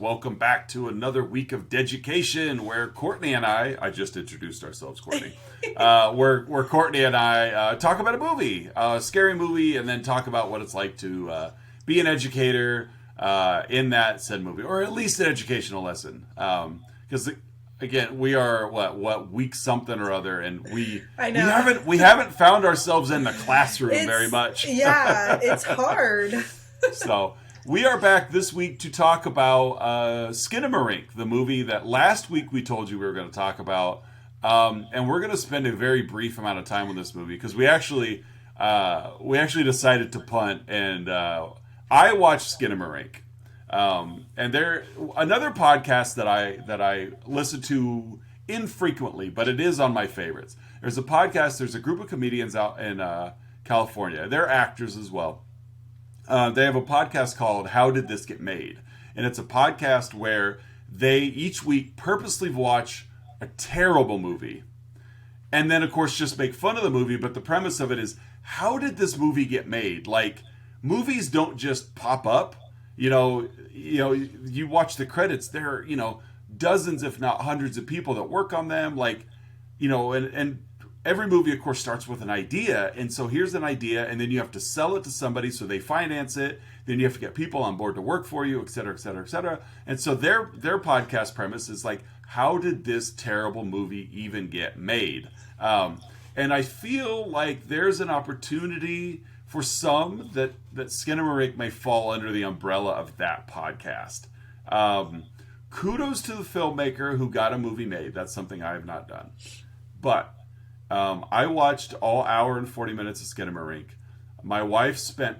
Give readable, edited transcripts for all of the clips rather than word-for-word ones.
Welcome back to another week of Deducation, where Courtney and I just introduced ourselves, Courtney, where Courtney and I talk about a movie, a scary movie, and then talk about what it's like to be an educator in that said movie, or at least an educational lesson. Because again, we are what week something or other, and we haven't found ourselves in the classroom very much. Yeah, it's hard. So we are back this week to talk about Skinamarink, the movie that last week we told you we were going to talk about, and we're going to spend a very brief amount of time on this movie because we actually decided to punt, and I watched Skinamarink. And there another podcast that I listen to infrequently, but it is on my favorites. There's a group of comedians out in California. They're actors as well. They have a podcast called How Did This Get Made? And it's a podcast where they each week purposely watch a terrible movie and then of course just make fun of the movie, but the premise of it is, how did this movie get made? Like, movies don't just pop up. You watch the credits, there are, dozens, if not hundreds of people that work on them. Like, and every movie, of course, starts with an idea. And so here's an idea, and then you have to sell it to somebody so they finance it. Then you have to get people on board to work for you, et cetera, et cetera, et cetera. And so their podcast premise is like, how did this terrible movie even get made? And I feel like there's an opportunity for some that Skinamarink may fall under the umbrella of that podcast. Kudos to the filmmaker who got a movie made. That's something I have not done. But I watched all hour and 40 minutes of Skinamarink. My wife spent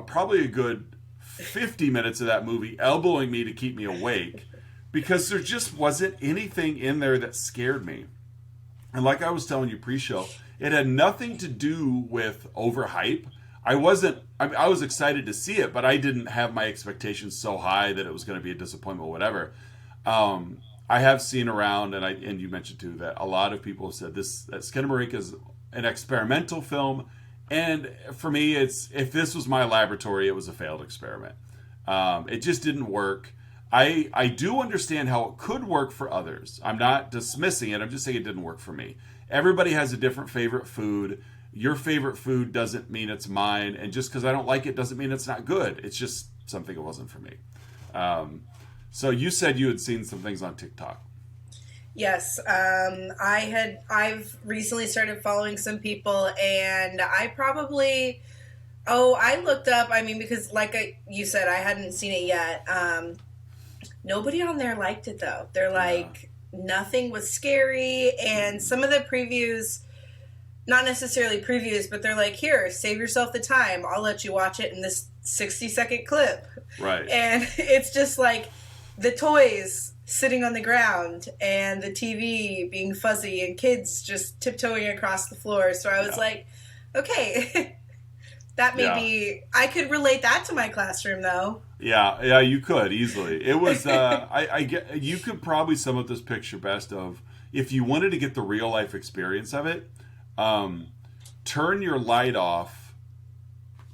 probably a good 50 minutes of that movie elbowing me to keep me awake because there just wasn't anything in there that scared me. And like I was telling you pre-show, it had nothing to do with overhype. I was excited to see it, but I didn't have my expectations so high that it was going to be a disappointment or whatever. I have seen around, and you mentioned too, that a lot of people have said that Skinamarink is an experimental film, and for me, if this was my laboratory, it was a failed experiment. It just didn't work. I do understand how it could work for others. I'm not dismissing it. I'm just saying it didn't work for me. Everybody has a different favorite food. Your favorite food doesn't mean it's mine, and just because I don't like it doesn't mean it's not good. It's just something it wasn't for me. So you said you had seen some things on TikTok. Yes, I've recently started following some people, and I looked up, because like you said, I hadn't seen it yet. Nobody on there liked it though. They're like, nothing was scary, and some of the previews, not necessarily previews, but they're like, here, save yourself the time. I'll let you watch it in this 60-second clip. Right. And it's just like the toys sitting on the ground and the TV being fuzzy and kids just tiptoeing across the floor. So I was like, okay, that may be, I could relate that to my classroom though. Yeah, you could easily. It was, I get, you could probably sum up this picture best of, if you wanted to get the real life experience of it, turn your light off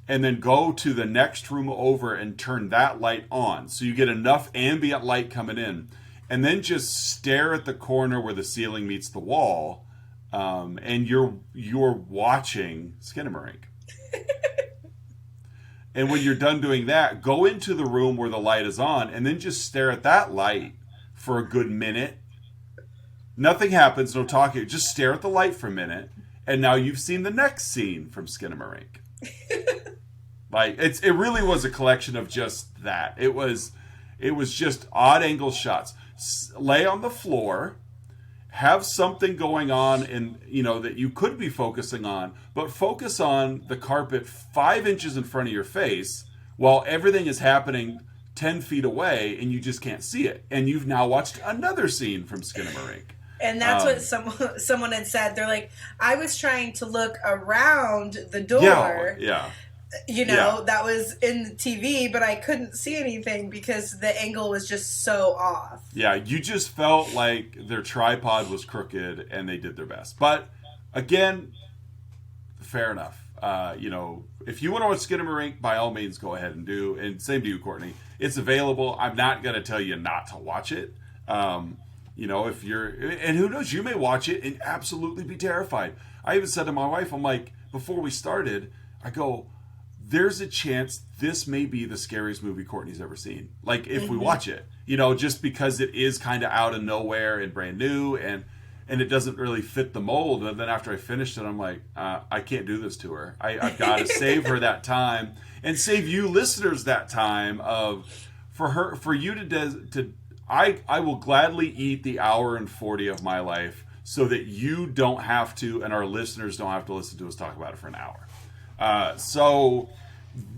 and then go to the next room over and turn that light on so you get enough ambient light coming in, and then just stare at the corner where the ceiling meets the wall, and you're watching Skinamarink. And when you're done doing that, go into the room where the light is on and then just stare at that light for a good minute. Nothing happens, no talking, just stare at the light for a minute. And now you've seen the next scene from Skinamarink. Like, it really was a collection of just that. It was just odd angle shots. Lay on the floor, have something going on that you could be focusing on, but focus on the carpet 5 inches in front of your face while everything is happening 10 feet away and you just can't see it. And you've now watched another scene from Skinamarink. And that's what someone had said. They're like, I was trying to look around the door. Yeah. That was in the TV, but I couldn't see anything because the angle was just so off. Yeah, you just felt like their tripod was crooked and they did their best. But again, fair enough. if you want to watch Skinamarink, by all means, go ahead and do. And same to you, Courtney. It's available. I'm not going to tell you not to watch it. If you're, and who knows, you may watch it and absolutely be terrified. I even said to my wife, I'm like, before we started, I go, there's a chance this may be the scariest movie Courtney's ever seen. Like, if we watch it, just because it is kind of out of nowhere and brand new and it doesn't really fit the mold. And then after I finished it, I'm like, I can't do this to her. I've got to save her that time and save you listeners that time for you to I will gladly eat the hour and 40 of my life so that you don't have to, and our listeners don't have to listen to us talk about it for an hour. So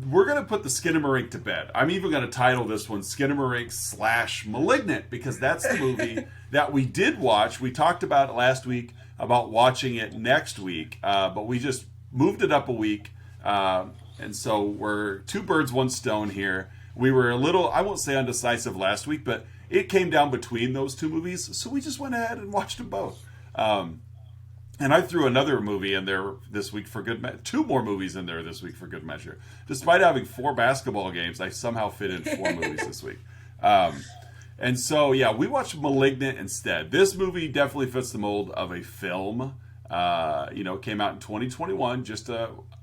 we're going to put the Skinamarink to bed. I'm even going to title this one Skinamarink / Malignant, because that's the movie that we did watch. We talked about it last week, about watching it next week, but we just moved it up a week. And so we're two birds, one stone here. We were a little, I won't say undecisive last week, but it came down between those two movies. So we just went ahead and watched them both. And I threw another movie in there this week for good measure. Two more movies in there this week for good measure. Despite having 4 basketball games, I somehow fit in 4 movies this week. And so, yeah, we watched Malignant instead. This movie definitely fits the mold of a film. It came out in 2021,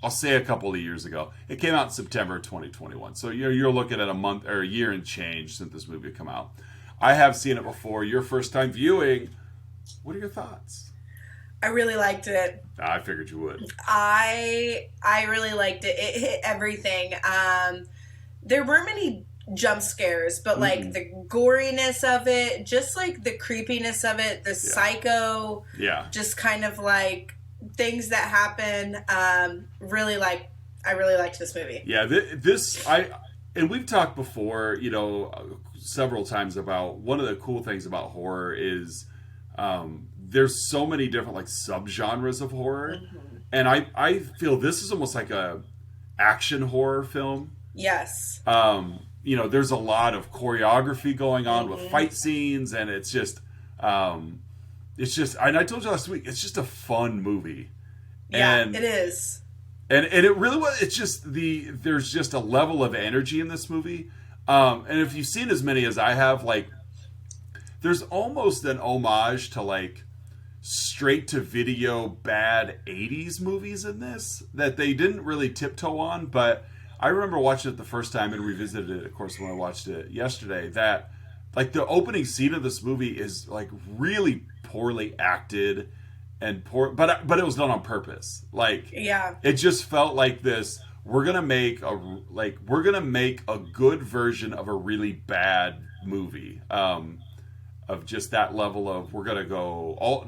I'll say a couple of years ago. It came out in September 2021. So you're looking at a month or a year and change since this movie came out. I have seen it before. Your first time viewing. What are your thoughts? I really liked it. I figured you would. I really liked it. It hit everything. There weren't many jump scares, but like the goriness of it, just like the creepiness of it, the psycho, just kind of like things that happen. I really liked this movie. Yeah, and we've talked before, several times about one of the cool things about horror is there's so many different like subgenres of horror, and I feel this is almost like a action horror film. Yes. There's a lot of choreography going on with fight scenes, and it's just, and I told you last week, it's just a fun movie. Yeah, it is. And it really was, it's just there's just a level of energy in this movie. And if you've seen as many as I have, like, there's almost an homage to like straight to video bad 80s movies in this that they didn't really tiptoe on, but I remember watching it the first time and revisited it, of course, when I watched it yesterday, that like the opening scene of this movie is like really poorly acted and but it was done on purpose. Like, it just felt like this, we're going to make a good version of a really bad movie. Of just that level of, we're going to go all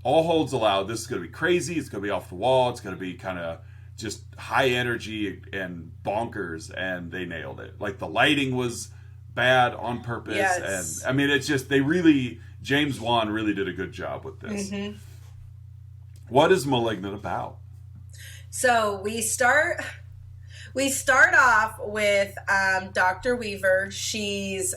holds allowed. This is going to be crazy. It's going to be off the wall. It's going to be kind of just high energy and bonkers, and they nailed it. Like, the lighting was bad on purpose. Yes. And I mean, it's just, James Wan really did a good job with this. What is Malignant about? So we start off with Dr. Weaver. She's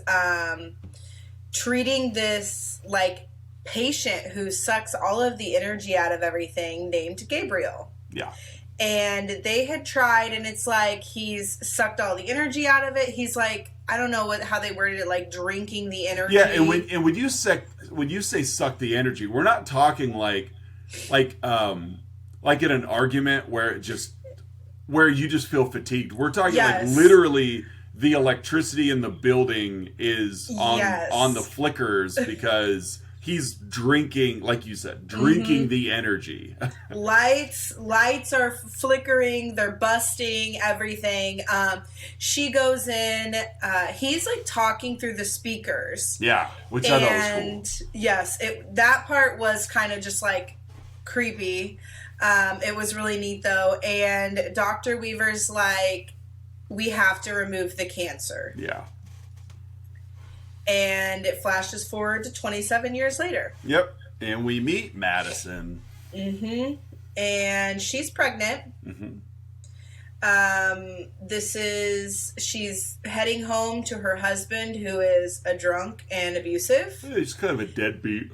treating this like patient who sucks all of the energy out of everything, named Gabriel. Yeah. And they had tried, and it's like he's sucked all the energy out of it. He's like, I don't know how they worded it, like drinking the energy. Yeah, and when you say suck the energy, we're not talking like in an argument where you just feel fatigued. We're talking like literally the electricity in the building is on the flickers because he's drinking, like you said, the energy. Lights are flickering. They're busting everything. She goes in. He's like talking through the speakers. Yeah, which I thought was cool. Yes, that part was kind of just like creepy. It was really neat though. And Dr. Weaver's like, we have to remove the cancer. Yeah. And it flashes forward to 27 years later. Yep. And we meet Madison. And she's pregnant. She's heading home to her husband, who is a drunk and abusive. Yeah, he's kind of a deadbeat.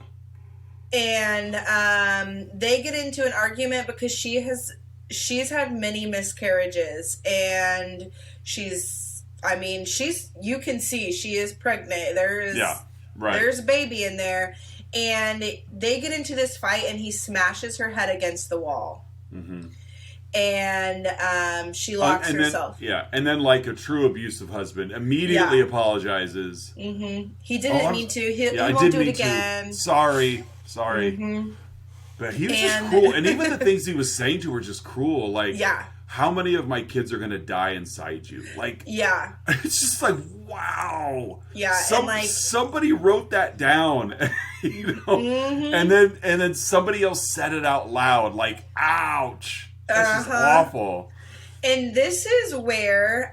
And they get into an argument because she has she's had many miscarriages, and you can see she is pregnant. Yeah, right. There's a baby in there, and they get into this fight, and he smashes her head against the wall. Mm-hmm. And she locks herself. And then like a true abusive husband, immediately apologizes. Mm-hmm. He didn't mean to. He won't do it again. Sorry. Mm-hmm. But he was just cruel. And even the things he was saying to her were just cruel. Like, how many of my kids are going to die inside you? Like, it's just like, wow. Yeah. Somebody wrote that down, you know? Mm-hmm. And then somebody else said it out loud. Like, ouch. That's just awful. And this is where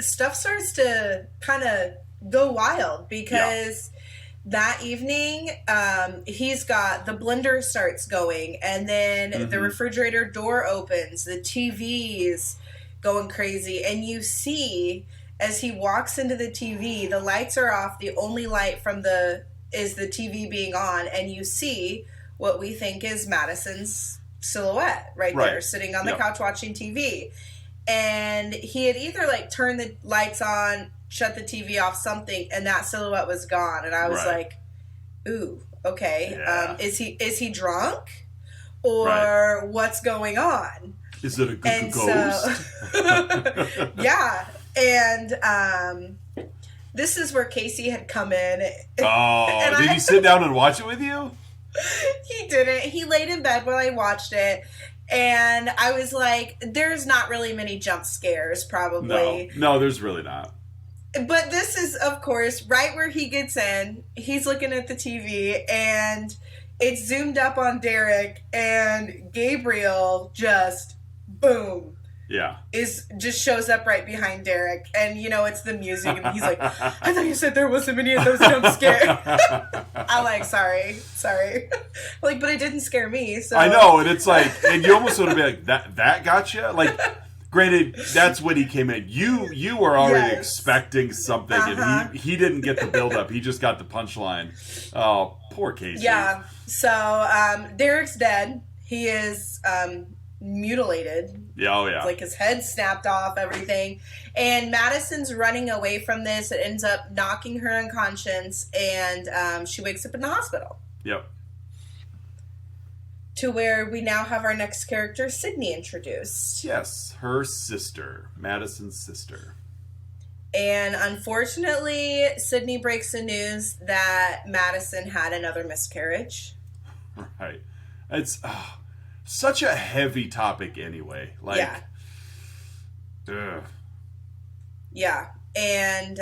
stuff starts to kind of go wild, because that evening he's got the blender starts going, and then the refrigerator door opens, the TV's going crazy, and you see as he walks into the TV, the lights are off, the only light is the TV being on, and you see what we think is Madison's silhouette right there, sitting on the couch watching TV. And he had either like turned the lights on, shut the TV off, something, and that silhouette was gone. And I was like, ooh, okay. Yeah. Is he drunk, or what's going on? Is it a ghost? So, yeah. And this is where Casey had come in. Oh, did he sit down and watch it with you? He didn't. He laid in bed while I watched it, and I was like, there's not really many jump scares, probably. No, there's really not. But this is, of course, right where he gets in. He's looking at the TV, and it's zoomed up on Derek, and Gabriel just, boom. Yeah. Just shows up right behind Derek, and it's the music, and he's like, I thought you said there wasn't many of those jump scares. I'm like, sorry. Like, but it didn't scare me, so. I know, and it's like, and you almost want to be like, that got you? Like, granted, that's when he came in. You were already expecting something, and he didn't get the build up. He just got the punchline. Oh, poor Casey. Yeah. So, Derek's dead. He is, mutilated. Yeah, It's like his head snapped off, everything. And Madison's running away from this. It ends up knocking her unconscious, and she wakes up in the hospital. Yep. To where we now have our next character, Sydney, introduced. Yes, her sister, Madison's sister. And unfortunately, Sydney breaks the news that Madison had another miscarriage. Right. It's such a heavy topic anyway. Like, ugh. Yeah. And,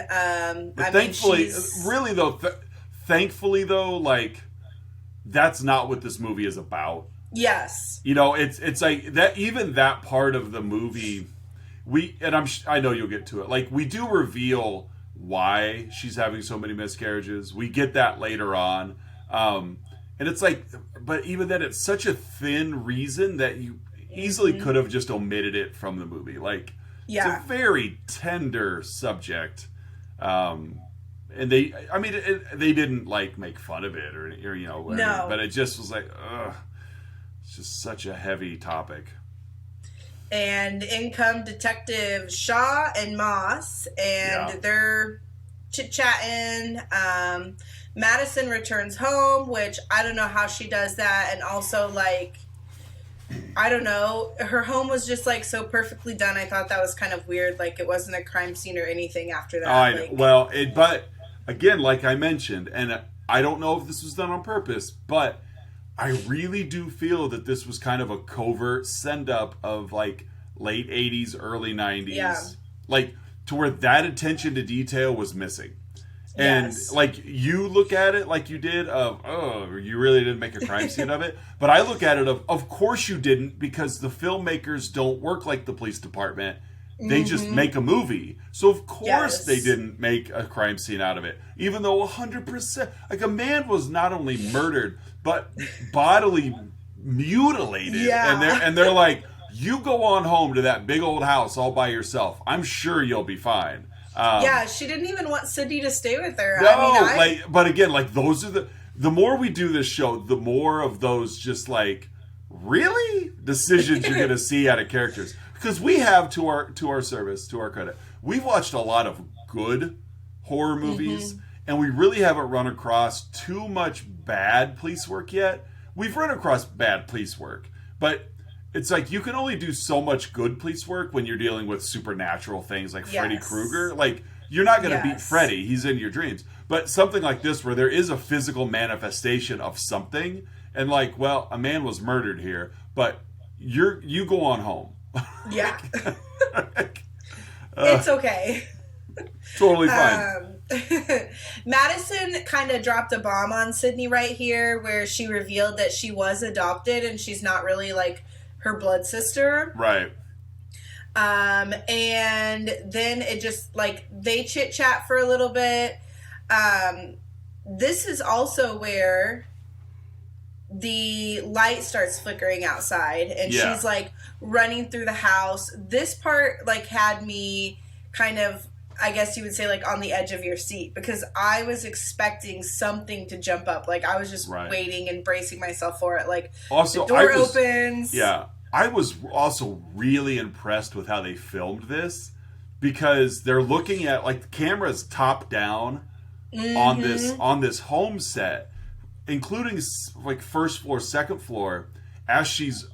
but thankfully, thankfully though, like, that's not what this movie is about. Yes. It's like that, even that part of the movie, I know you'll get to it. Like, we do reveal why she's having so many miscarriages. We get that later on. And it's like, but even then, it's such a thin reason that you easily could have just omitted it from the movie. Like, it's a very tender subject. And they didn't like make fun of it or whatever. No. But it just was like, ugh, it's just such a heavy topic. And in come Detective Shaw and Moss, and they're chit-chatting. Madison returns home, which I don't know how she does that. And also, like, I don't know, her home was just, like, so perfectly done. I thought that was kind of weird. Like, it wasn't a crime scene or anything after that. But, again, like I mentioned, and I don't know if this was done on purpose, but I really do feel that this was kind of a covert send-up of, like, late 80s, early 90s. Yeah. Like, to where that attention to detail was missing. And, like, you look at it like you did you really didn't make a crime scene of it. But I look at it of course you didn't, because the filmmakers don't work like the police department. They just make a movie. So, of course they didn't make a crime scene out of it. Even though 100%, like, a man was not only murdered, but bodily mutilated. Yeah. And they're like, you go on home to that big old house all by yourself. I'm sure you'll be fine. She didn't even want Sydney to stay with her. No, but again, like, those are the more we do this show, the more of those just, like, really decisions you're going to see out of characters. Because we have, to our service, to our credit, we've watched a lot of good horror movies, and we really haven't run across too much bad police work yet. We've run across bad police work, but it's like you can only do so much good police work when you're dealing with supernatural things like Freddy Krueger. Like, you're not going to beat Freddy. He's in your dreams. But something like this where there is a physical manifestation of something, and like, well, a man was murdered here, but you go on home. Yeah. It's okay. Totally fine. Madison kind of dropped a bomb on Sydney right here where she revealed that she was adopted and she's not really like her blood sister. Right. And then it just like they chit chat for a little bit. This is also where the light starts flickering outside and she's like running through the house. This part like had me kind of, I guess you would say, like on the edge of your seat because I was expecting something to jump up. Like I was just waiting and bracing myself for it. Like also, the door opens. Yeah. I was also really impressed with how they filmed this because they're looking at like the camera's top down on this home set, including like first floor, second floor, as she's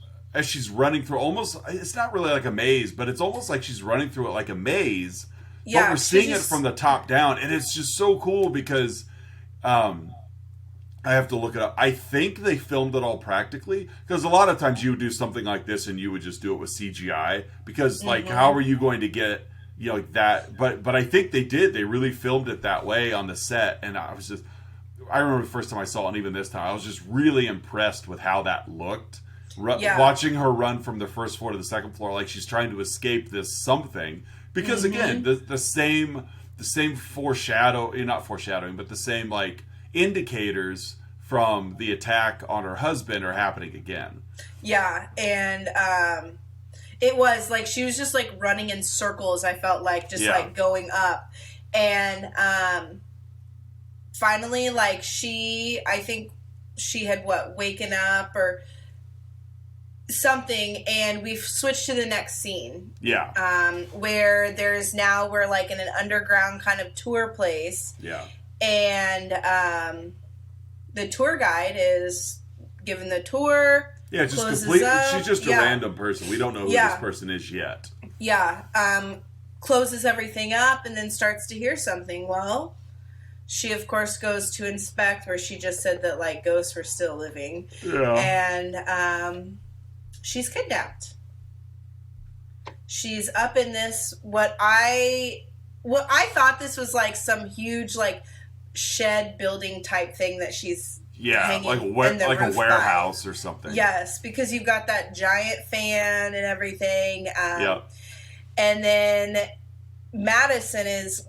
running through almost, it's not really like a maze, but it's almost like she's running through it like a maze. Yeah, but we're seeing it from the top down, and it's just so cool because I have to look it up. I think they filmed it all practically because a lot of times you would do something like this and you would just do it with CGI because like how are you going to get like that? But I think they did. They really filmed it that way on the set, and I remember the first time I saw it, and even this time, I was just really impressed with how that looked. Watching her run from the first floor to the second floor like she's trying to escape this something. Because again, the same not foreshadowing, but the same like indicators from the attack on her husband are happening again. Yeah, and it was like she was just like running in circles. I felt like just like going up, and finally, like I think she had waken up or something, and we've switched to the next scene. Where we're like in an underground kind of tour place. And the tour guide is giving the tour. Yeah, just completely. She's just a random person. We don't know who this person is yet. Closes everything up and then starts to hear something. Well, she of course goes to inspect where she just said that like ghosts were still living. And she's kidnapped. She's up in this what I thought this was like some huge like shed building type thing that she's hanging like a warehouse or something. Yes, because you've got that giant fan and everything. And then Madison is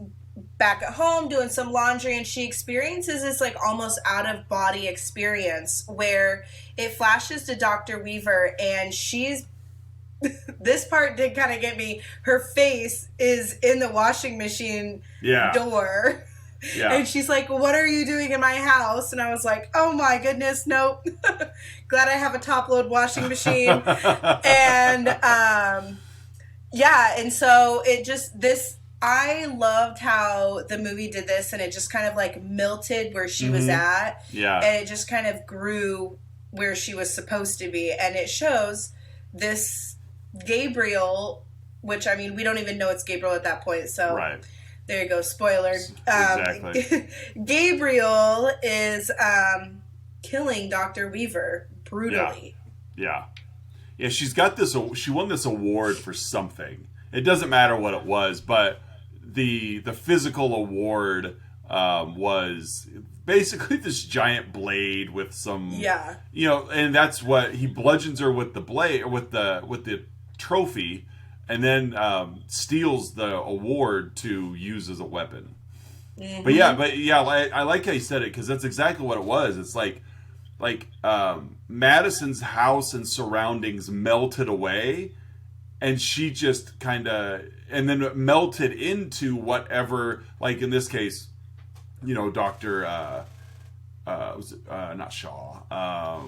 back at home doing some laundry, and she experiences this like almost out of body experience where it flashes to Dr. Weaver, and she's this part did kind of get me. Her face is in the washing machine door. And she's like, what are you doing in my house? And I was like, oh my goodness, nope. Glad I have a top load washing machine. And and so it just I loved how the movie did this, and it just kind of like melted where she was at. And it just kind of grew where she was supposed to be. And it shows this Gabriel, which I mean, we don't even know it's Gabriel at that point. So there you go. Spoiler. Exactly. Gabriel is killing Dr. Weaver brutally. Yeah. She's got this. She won this award for something. It doesn't matter what it was, but the physical award was basically this giant blade with some, and that's what he bludgeons her with the blade or with the trophy, and then steals the award to use as a weapon. But I like how you said it because that's exactly what it was. It's like Madison's house and surroundings melted away, and she just kind of, and then it melted into whatever, like in this case, Dr. Not Shaw.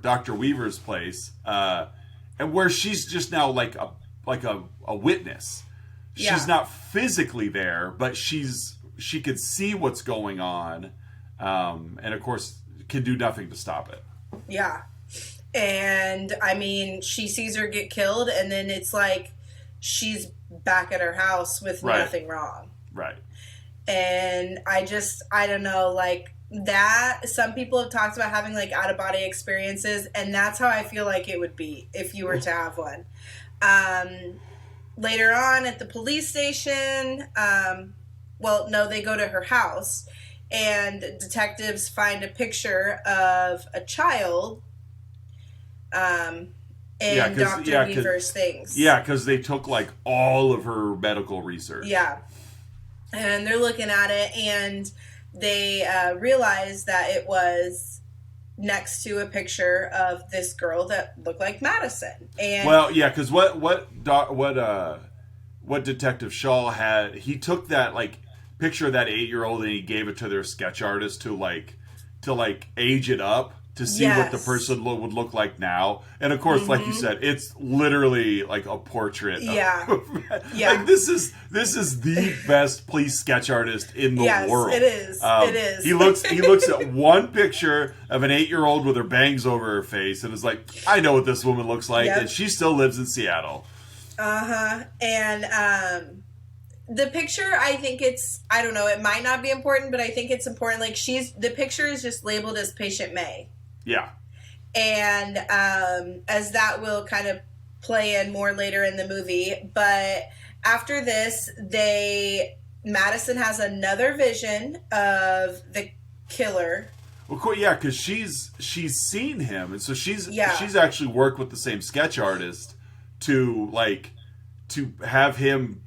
Dr. Weaver's place, and where she's just now like a witness. Yeah. She's not physically there, but she could see what's going on, and of course can do nothing to stop it. Yeah. And I mean, she sees her get killed, and then it's like she's back at her house with nothing wrong. Right. And I don't know, like that. Some people have talked about having like out of body experiences, and that's how I feel like it would be if you were to have one. Later on at the police station, they go to her house, and detectives find a picture of a child in Dr. Weaver's things. Yeah, because they took like all of her medical research. Yeah. And they're looking at it, and they realize that it was next to a picture of this girl that looked like Madison. And because what Detective Shaw had, he took that like picture of that 8-year-old and he gave it to their sketch artist to age it up to see what the person would look like now. And of course, like you said, it's literally like a portrait. Yeah. Like this is the best police sketch artist in the world. It is. It is. He looks at one picture of an 8-year-old with her bangs over her face and is like, I know what this woman looks like, and she still lives in Seattle. And the picture, I think I don't know, it might not be important, but I think it's important. Like the picture is just labeled as Patient May. Yeah. And as that will kind of play in more later in the movie. But after this, Madison has another vision of the killer. Well, yeah, because she's seen him, and so she's actually worked with the same sketch artist to have him,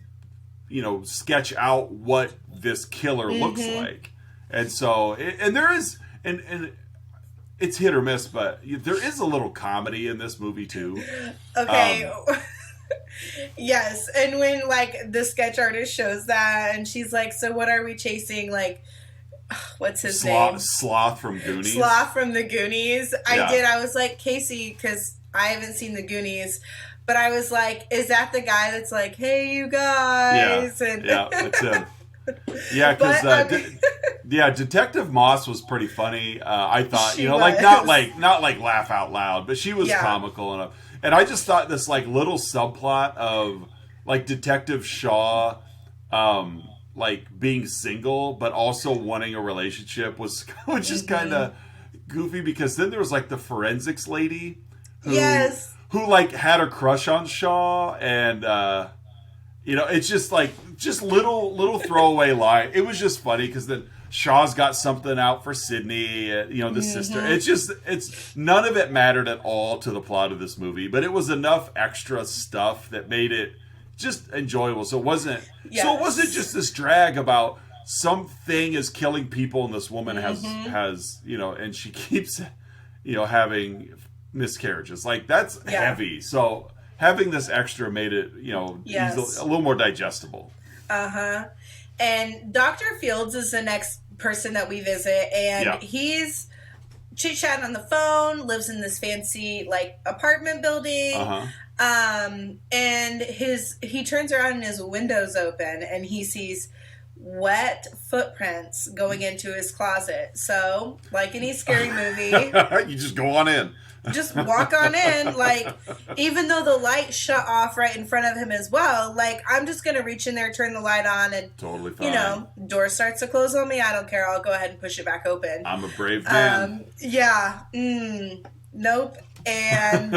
sketch out what this killer looks like. And so, and there is, and it's hit or miss, but there is a little comedy in this movie too. Okay. Yes. And when like the sketch artist shows that, and she's like, so what are we chasing? Like, what's his name? Sloth from Goonies. Sloth from the Goonies. I was like, Casey, because I haven't seen the Goonies, but I was like, is that the guy that's like, hey, you guys? Yeah, that's him. Yeah, because Detective Moss was pretty funny. I thought, not like laugh out loud, but she was comical enough. And I just thought this like little subplot of like Detective Shaw, like being single but also wanting a relationship was just kind of goofy, because then there was like the forensics lady who like had a crush on Shaw, and it's just like little throwaway line. It was just funny because then Shaw's got something out for Sydney, the sister. It's none of it mattered at all to the plot of this movie, but it was enough extra stuff that made it just enjoyable. So it wasn't just this drag about something is killing people and this woman has and she keeps having miscarriages. Like that's heavy. So having this extra made it, a little more digestible. And Dr. Fields is the next person that we visit, and he's chit-chatting on the phone, lives in this fancy, like, apartment building, and he turns around and his window's open, and he sees wet footprints going into his closet. So, like any scary movie... you just go on in. Just walk on in, like, even though the light shut off right in front of him as well, like, I'm just going to reach in there, turn the light on, and, totally fine. Door starts to close on me, I don't care, I'll go ahead and push it back open. I'm a brave man. Nope. And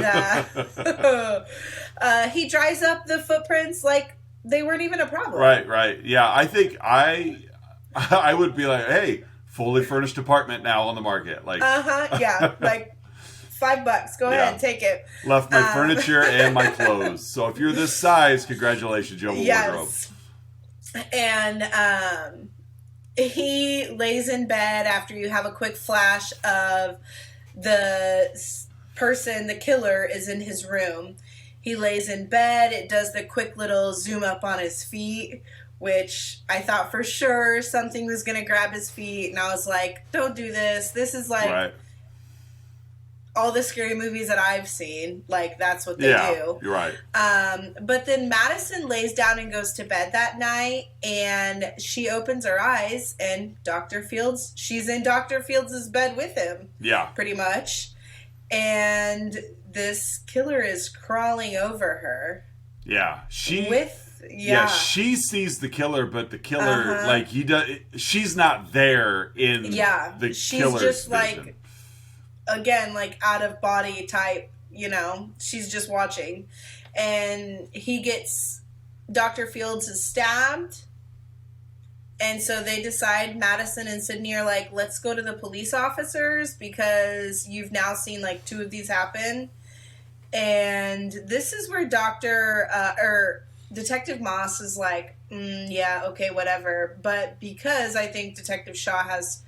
he dries up the footprints like they weren't even a problem. Right. Yeah, I think I would be like, hey, fully furnished apartment now on the market. Like, like, $5. Go ahead and take it. Left my furniture and my clothes. So if you're this size, congratulations, you have a wardrobe. And he lays in bed after you have a quick flash of the person, the killer, is in his room. He lays in bed. It does the quick little zoom up on his feet, which I thought for sure something was going to grab his feet. And I was like, don't do this. This is like... Right. all the scary movies that I've seen, like, that's what they do. You're right. But then Madison lays down and goes to bed that night, and she opens her eyes, and she's in Dr. Fields' bed with him. Yeah. Pretty much. And this killer is crawling over her. Yeah. She sees the killer, but the killer, like, she's not there in the killer's she's just vision. like, again, like, out of body type, she's just watching. And Dr. Fields is stabbed. And so they decide, Madison and Sydney are like, let's go to the police officers because you've now seen, like, 2 of these happen. And this is where Detective Moss is like, yeah, okay, whatever. But because I think Detective Shaw has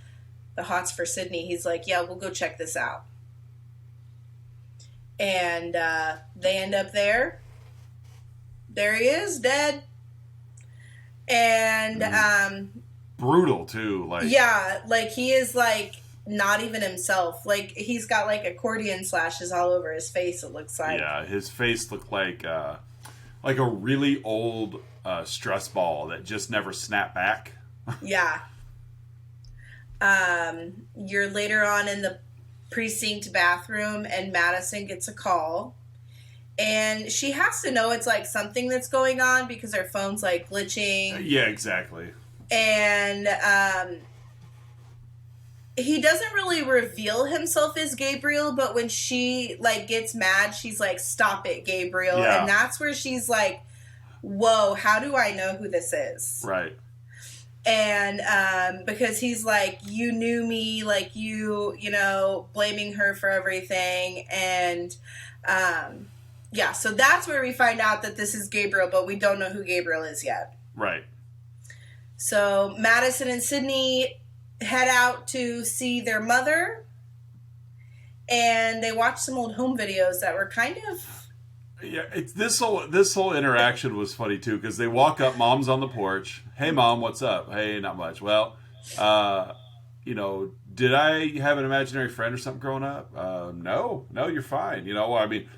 the hots for Sydney, he's like, yeah, we'll go check this out. And they end up there. There he is, dead. And brutal too, like, yeah, like, he is, like, not even himself. Like, he's got, like, accordion slashes all over his face, it looks like. Yeah, his face looked like a really old stress ball that just never snapped back. Yeah. You're later on in the precinct bathroom, and Madison gets a call. And she has to know it's, like, something that's going on because her phone's, like, glitching. Yeah, exactly. And he doesn't really reveal himself as Gabriel, but when she, like, gets mad, she's like, stop it, Gabriel. Yeah. And that's where she's like, whoa, how do I know who this is? Right. And because he's like, you knew me, like, blaming her for everything. And yeah, so that's where we find out that this is Gabriel, but we don't know who Gabriel is yet. Right. So Madison and Sydney head out to see their mother, and they watch some old home videos that were kind of... Yeah, this whole interaction was funny too, because they walk up, Mom's on the porch. Hey, Mom, what's up? Hey, not much. Well, did I have an imaginary friend or something growing up? No, you're fine. I mean,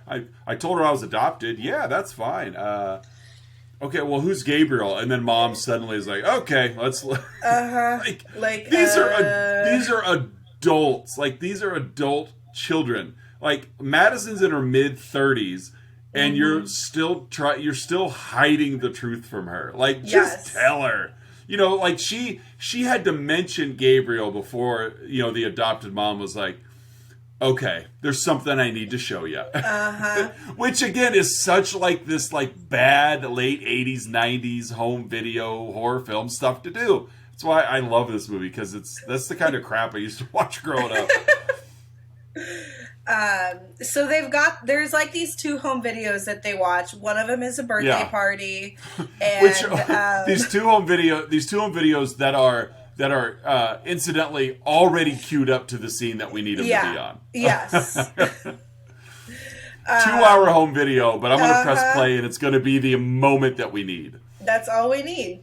I told her I was adopted. Yeah, that's fine. Okay, well, who's Gabriel? And then Mom suddenly is like, okay, let's... these are adults. Like, these are adult children. Like, Madison's in her mid-30s, and you're still hiding the truth from her. Like, just tell her. Like, she had to mention Gabriel before, the adopted mom was like, okay, there's something I need to show you. Which, again, is such, like, this, like, bad late 80s, 90s home video horror film stuff to do. That's why I love this movie, because that's the kind of crap I used to watch growing up. So there's, like, these 2 home videos that they watch. One of them is a birthday party. And, which these two home videos that are incidentally already queued up to the scene that we need them to be on. Yes. 2-hour home video, but I'm going to press play, and it's going to be the moment that we need. That's all we need.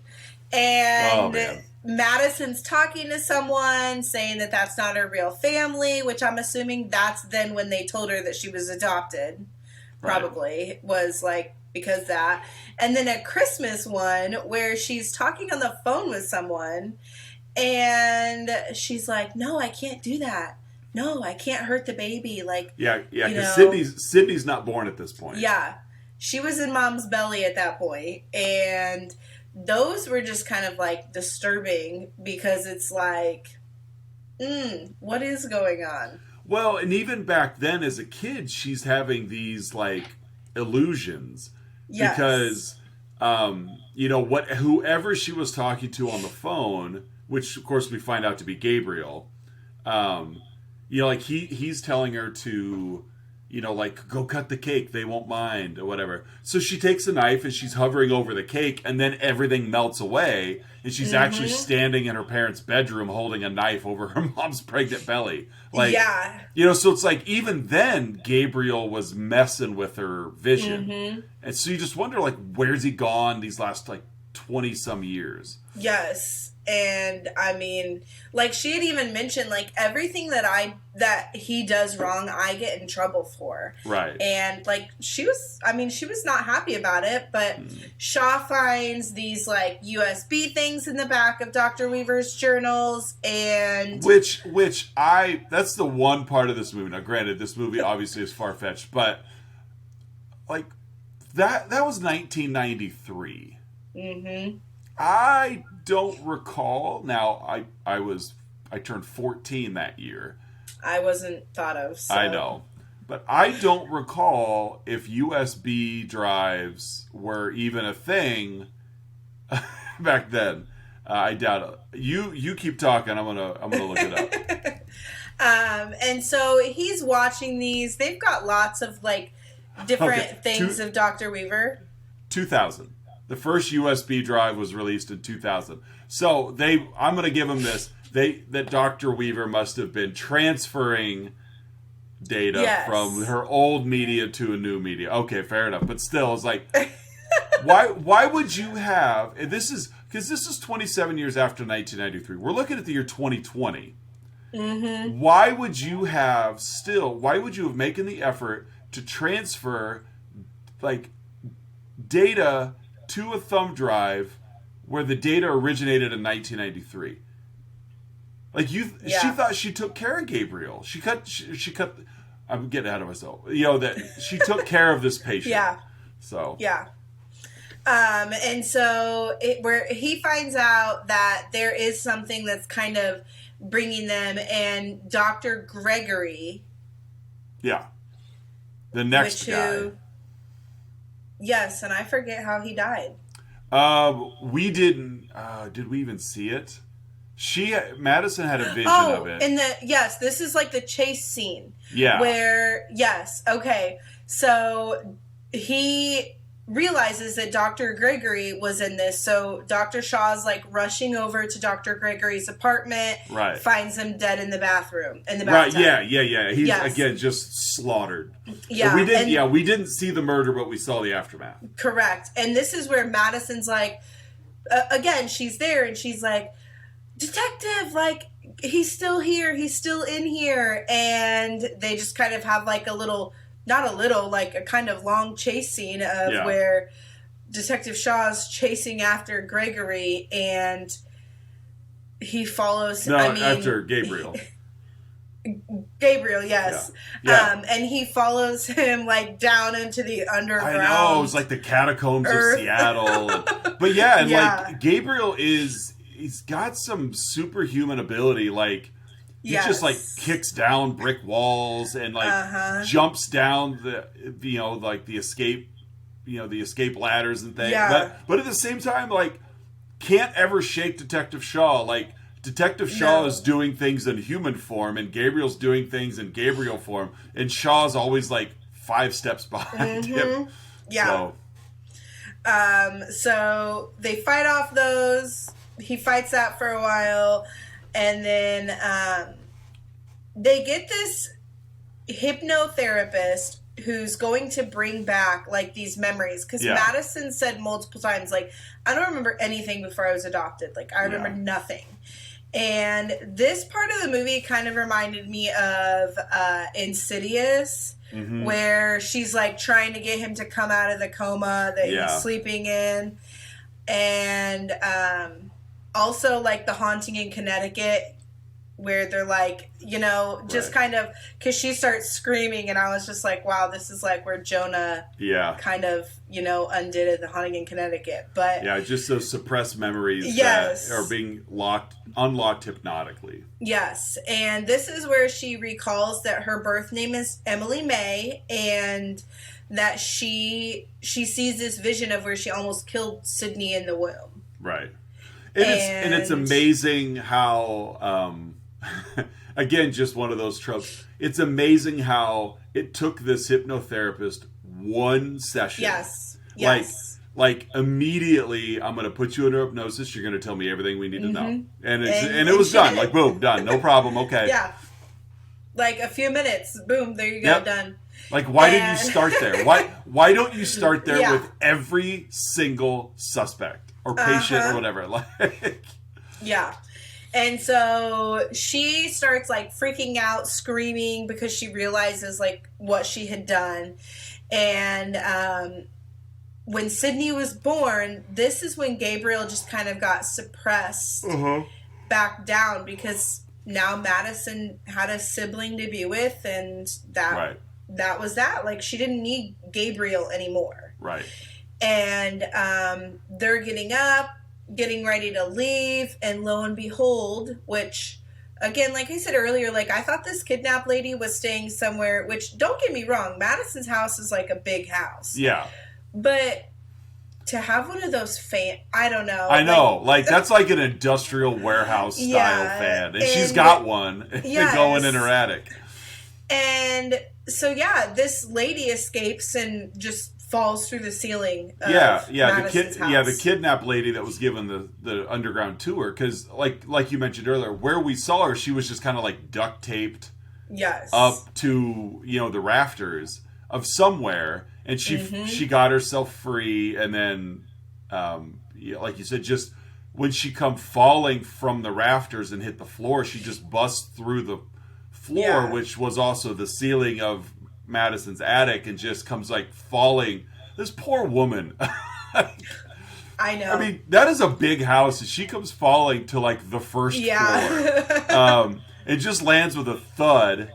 And Madison's talking to someone, saying that that's not her real family, which I'm assuming that's then when they told her that she was adopted. Probably was, like, because that. And then a Christmas one where she's talking on the phone with someone, and she's like, no, I can't do that. No, I can't hurt the baby. Like, yeah, because Sydney's not born at this point. Yeah, she was in Mom's belly at that point, and those were just kind of, like, disturbing because it's like, what is going on? Well, and even back then as a kid, she's having these, like, illusions. Yes. Because, whoever she was talking to on the phone, which, of course, we find out to be Gabriel, like, he's telling her to, like, go cut the cake, they won't mind, or whatever. So she takes a knife, and she's hovering over the cake, and then everything melts away, and she's actually standing in her parents' bedroom holding a knife over her mom's pregnant belly. Like, so it's like, even then, Gabriel was messing with her vision. And so you just wonder, like, where's he gone these last, like, 20-some years? Yes. And I mean, like she had even mentioned, like everything that he does wrong, I get in trouble for. Right. And like she was not happy about it, but Shaw finds these like USB things in the back of Dr. Weaver's journals, and which that's the one part of this movie. Now, granted, this movie obviously is far-fetched, but like that was 1993. Mm-hmm. I don't recall. Now, I turned 14 that year. I wasn't thought of. So. I know. But I don't recall if USB drives were even a thing back then. I doubt it. You keep talking. I'm gonna look it up. And so he's watching these. They've got lots of like different things of Dr. Weaver. 2000. The first USB drive was released in 2000. So I'm going to give them this. That Dr. Weaver must have been transferring data from her old media to a new media. Okay, fair enough. But still, it's like, why would you have? Because this is 27 years after 1993. We're looking at the year 2020. Mm-hmm. Why would you have making the effort to transfer like data to a thumb drive where the data originated in 1993? Like she thought she took care of Gabriel. She cut. I'm getting ahead of myself. That she took care of this patient. Yeah. So. Yeah. And so where he finds out that there is something that's kind of bringing them, and Dr. Gregory. Yeah. The next guy. Yes, and I forget how he died. We didn't. Did we even see it? Madison had a vision of it. This is like the chase scene. Yeah. Okay. So he realizes that Dr. Gregory was in this. So Dr. Shaw's like rushing over to Dr. Gregory's apartment. Right. Finds him dead in the bathroom. Right. Yeah. He's again just slaughtered. Yeah. So we didn't see the murder, but we saw the aftermath. Correct. And this is where Madison's like, again, she's there and she's like, detective, like, he's still here. He's still in here. And they just kind of have like a kind of long chase scene of where Detective Shaw's chasing after Gregory and he follows... after Gabriel. Gabriel, yes. Yeah. And he follows him like down into the underground. I know, it's like the catacombs of Seattle. But like Gabriel he's got some superhuman ability, like he just like kicks down brick walls and like jumps down the escape ladders and things. Yeah. But at the same time, like can't ever shake Detective Shaw. Like Detective Shaw is doing things in human form and Gabriel's doing things in Gabriel form, and Shaw's always like 5 steps behind him. Yeah. So they fight off those. He fights that for a while, and then they get this hypnotherapist who's going to bring back like these memories, because Madison said multiple times, like, I don't remember anything before I was adopted. Like, I remember nothing. And this part of the movie kind of reminded me of Insidious, where she's like trying to get him to come out of the coma that he's sleeping in. And also like The Haunting in Connecticut, where they're like, just kind of, because she starts screaming, and I was just like, wow, this is like where Jonah kind of, undid it, The Haunting in Connecticut. But just those suppressed memories that are being unlocked hypnotically. Yes, and this is where she recalls that her birth name is Emily May, and that she sees this vision of where she almost killed Sydney in the womb. Right. And it's amazing how, again, just one of those tropes. It's amazing how it took this hypnotherapist one session. Yes. Like immediately, I'm going to put you under hypnosis. You're going to tell me everything we need to know. And it was done. Like, boom, done. No problem. Okay. Yeah. Like a few minutes. Boom. There you go. Done. Like, why didn't you start there? Why don't you start there with every single suspect or patient or whatever? Like, Yeah. And so she starts like freaking out, screaming because she realizes like what she had done. And when Sydney was born, this is when Gabriel just kind of got suppressed back down because now Madison had a sibling to be with, and that was that. Like, she didn't need Gabriel anymore. Right. And they're getting up, getting ready to leave, and lo and behold, which, again, like I said earlier, like, I thought this kidnapped lady was staying somewhere, which, don't get me wrong, Madison's house is like a big house. Yeah. But to have one of those I don't know. I know. Like that's like an industrial warehouse style fan. And she's got one going in her attic. And so, yeah, this lady escapes and just falls through the ceiling of Madison's house. The kidnapped lady that was given the underground tour. Because, like you mentioned earlier, where we saw her, she was just kind of like duct taped up to, the rafters of somewhere. And she got herself free, and then, like you said, just when she come falling from the rafters and hit the floor, she just busts through the floor, which was also the ceiling of Madison's attic, and just comes like falling. This poor woman. I know. I mean, that is a big house, and she comes falling to like the first floor. It just lands with a thud.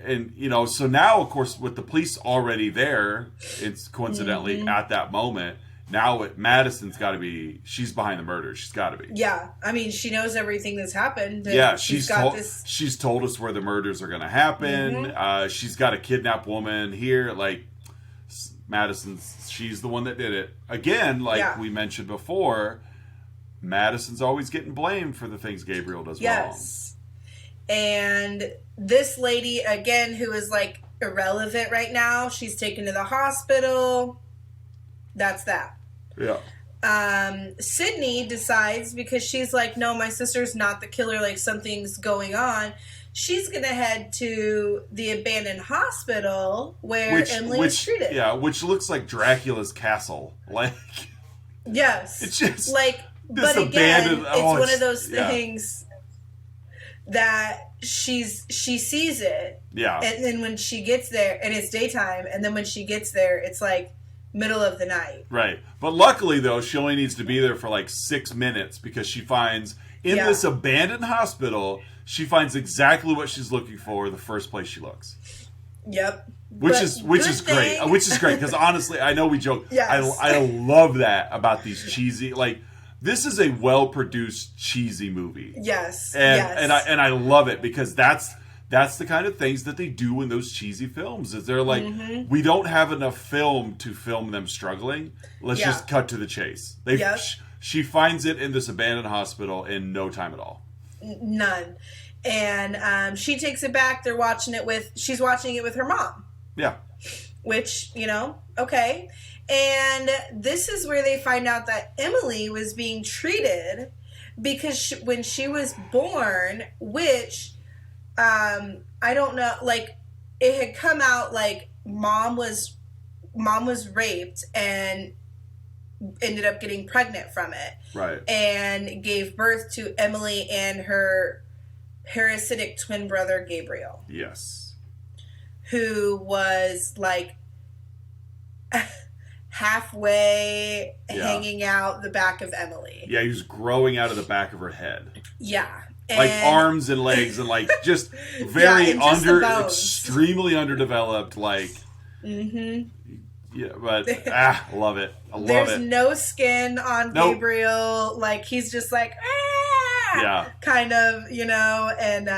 And, so now, of course, with the police already there, it's coincidentally at that moment, now Madison's got to be, she's behind the murder. She's got to be. Yeah. I mean, she knows everything that's happened. Yeah, she's told us where the murders are going to happen. She's got a kidnapped woman here. Like, she's the one that did it. Again, like we mentioned before, Madison's always getting blamed for the things Gabriel does wrong. And this lady, again, who is like irrelevant right now, she's taken to the hospital. That's that. Yeah. Sydney decides, because she's like, no, my sister's not the killer, like something's going on. She's going to head to the abandoned hospital where Emily was treated. Yeah, which looks like Dracula's castle. Like, yes. It's just like, but again, it's one of those things that she sees it. Yeah. And then when she gets there, and it's daytime, and then when she gets there, it's like middle of the night. Right. But luckily, though, she only needs to be there for like 6 minutes, because she finds, in this abandoned hospital, she finds exactly what she's looking for the first place she looks. Yep. Which is great. Which is great, because honestly, I know we joke. Yes. I love that about these cheesy, like, this is a well-produced, cheesy movie. Yes. And I love it, because that's the kind of things that they do in those cheesy films. Is they're like, we don't have enough film to film them struggling. Let's just cut to the chase. She finds it in this abandoned hospital in no time at all. None. And she takes it back. She's watching it with her mom. Yeah. Which, okay. And this is where they find out that Emily was being treated because when she was born, which, I don't know, like, it had come out like mom was raped and ended up getting pregnant from it. Right. And gave birth to Emily and her parasitic twin brother, Gabriel. Yes. Who was like halfway hanging out the back of Emily. Yeah, he was growing out of the back of her head. Yeah. Like arms and legs, and like just very extremely underdeveloped, like. Yeah, but love it. I love it. There's no skin on Gabriel. Like, he's just like, kind of, and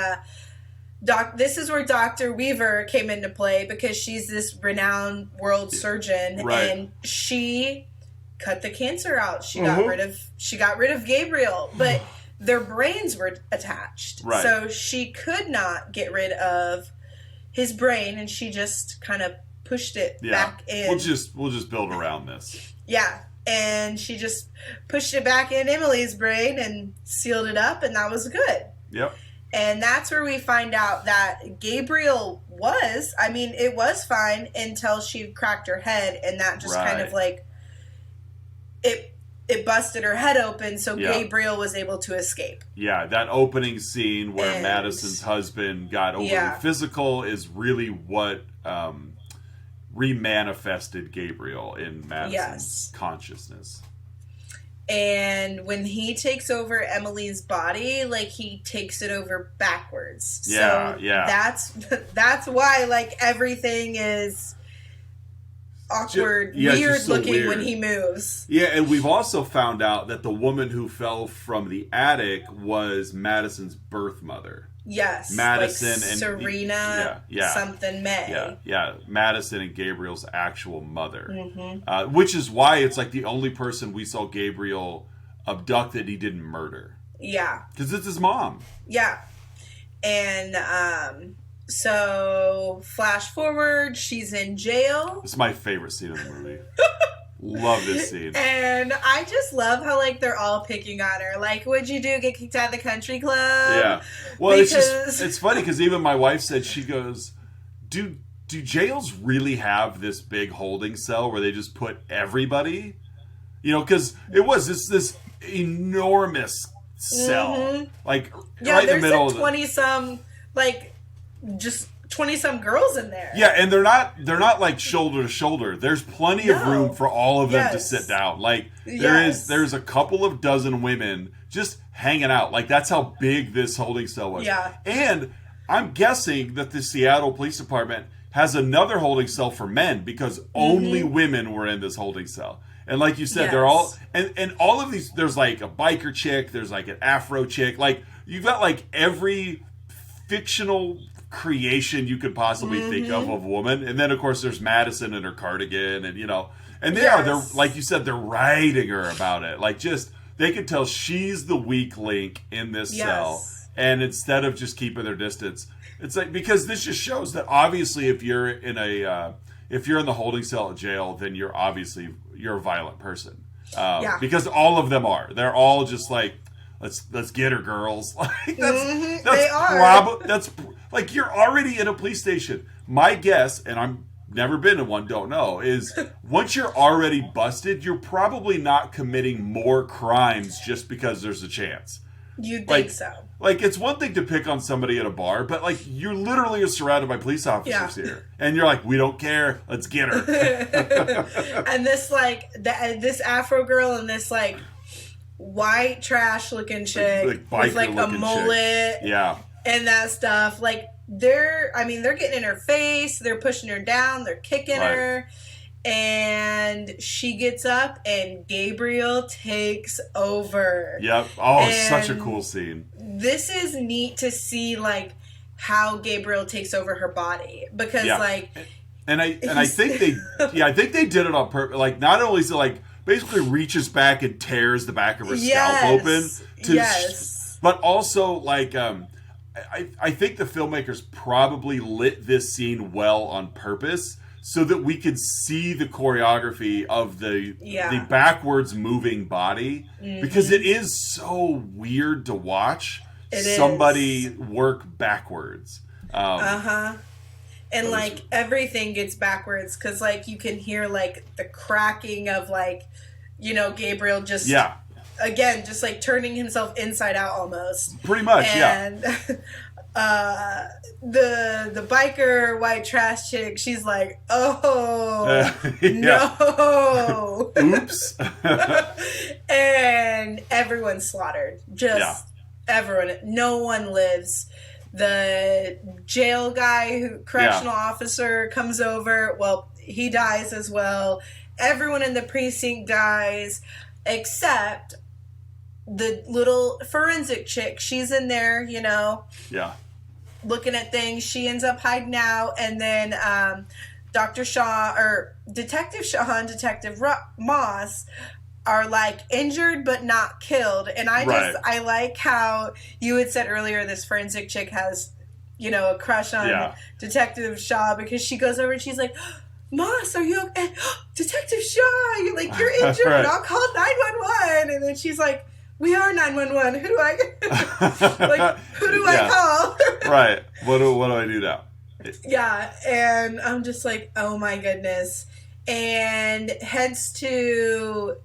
this is where Dr. Weaver came into play, because she's this renowned world surgeon, and she cut the cancer out. She got rid of Gabriel, but their brains were attached. Right. So she could not get rid of his brain, and she just kind of pushed it back in. We'll just build around this. Yeah. And she just pushed it back in Emily's brain and sealed it up, and that was good. Yep. And that's where we find out that Gabriel it was fine until she cracked her head, and that just kind of like, it it busted her head open, so Yeah. Gabriel was able to escape. Yeah, that opening scene where And- Madison's husband got overly Yeah. physical is really what remanifested Gabriel in Madison's Yes. consciousness. And when he takes over Emily's body, like, he takes it over backwards. Yeah, so yeah. that's why, like, everything is awkward, Yeah, weird just so looking weird. when he moves. Yeah, and we've also found out that the woman who fell from the attic was Madison's birth mother. Yes. Madison like and Serena something May. Yeah. Madison and Gabriel's actual mother. Mm-hmm. Which is why it's like the only person we saw Gabriel abduct that he didn't murder. Yeah. Because it's his mom. Yeah. And so flash forward, she's in jail. It's my favorite scene of the movie. Love this scene. And I just love how, like, they're all picking on her. Like, what'd you do? Get kicked out of the country club? Yeah. Well, Because- it's funny because even my wife said, she goes, do jails really have this big holding cell where they just put everybody? You know, because it was this enormous cell. Mhm. Like, Yeah, right in the there's middle like of 20-some, like, just 20-some girls in there. Yeah, and they're not like shoulder to shoulder. There's plenty of No. room for all of them to Yes. sit down. Like Yes. there's a couple of dozen women just hanging out. Like that's how big this holding cell was. Yeah. And I'm guessing that the Seattle Police Department has another holding cell for men because only women were in this holding cell. And like you said, they're all Yes. and all of these, there's like a biker chick, there's like an Afro chick, like you've got like every fictional creation you could possibly think of a woman. And then of course there's Madison and her cardigan, and and they're like you said, they're writing her about it. Like just they could tell she's the weak link in this cell. And instead of just keeping their distance, it's like, because this just shows that obviously if you're in the holding cell at jail, then you're a violent person. Because all of them are. They're all just like, let's get her, girls. Like that's they are. That's like, you're already in a police station. My guess, and I'm never been in one, don't know, is once you're already busted, you're probably not committing more crimes just because there's a chance. You'd think so. Like, it's one thing to pick on somebody at a bar, but like you literally are surrounded by police officers here, and you're like, we don't care, let's get her. And this this Afro girl and this like white trash looking chick with like a mullet, and that stuff. Like they're getting in her face, they're pushing her down, they're kicking her. And she gets up and Gabriel takes over. Yep. Oh, and such a cool scene. This is neat to see, like, how Gabriel takes over her body. Because, like... And I think they did it on purpose. Like, not only is it, like, basically reaches back and tears the back of her scalp open. But also, like, I think the filmmakers probably lit this scene well on purpose, so that we could see the choreography of the backwards moving body, because it is so weird to watch somebody work backwards. And like everything gets backwards, because like you can hear like the cracking of like, Gabriel just again just like turning himself inside out almost. Pretty much, and, the biker white trash chick, she's like, no. Oops. And everyone's slaughtered. Just everyone. No one lives. The jail guy, correctional officer, comes over. Well, he dies as well. Everyone in the precinct dies except the little forensic chick. She's in there, looking at things. She ends up hiding out, and then Dr. Shaw, or Detective Shaw and Detective Moss are like injured but not killed. And I like how you had said earlier this forensic chick has, a crush on Detective Shaw, because she goes over and she's like, Moss, are you okay? Detective Shaw, you're injured. I'll call 911. And then she's like, we are 911. Who do I call? Right. What do I do now? Yeah, and I'm just like, oh my goodness. And heads to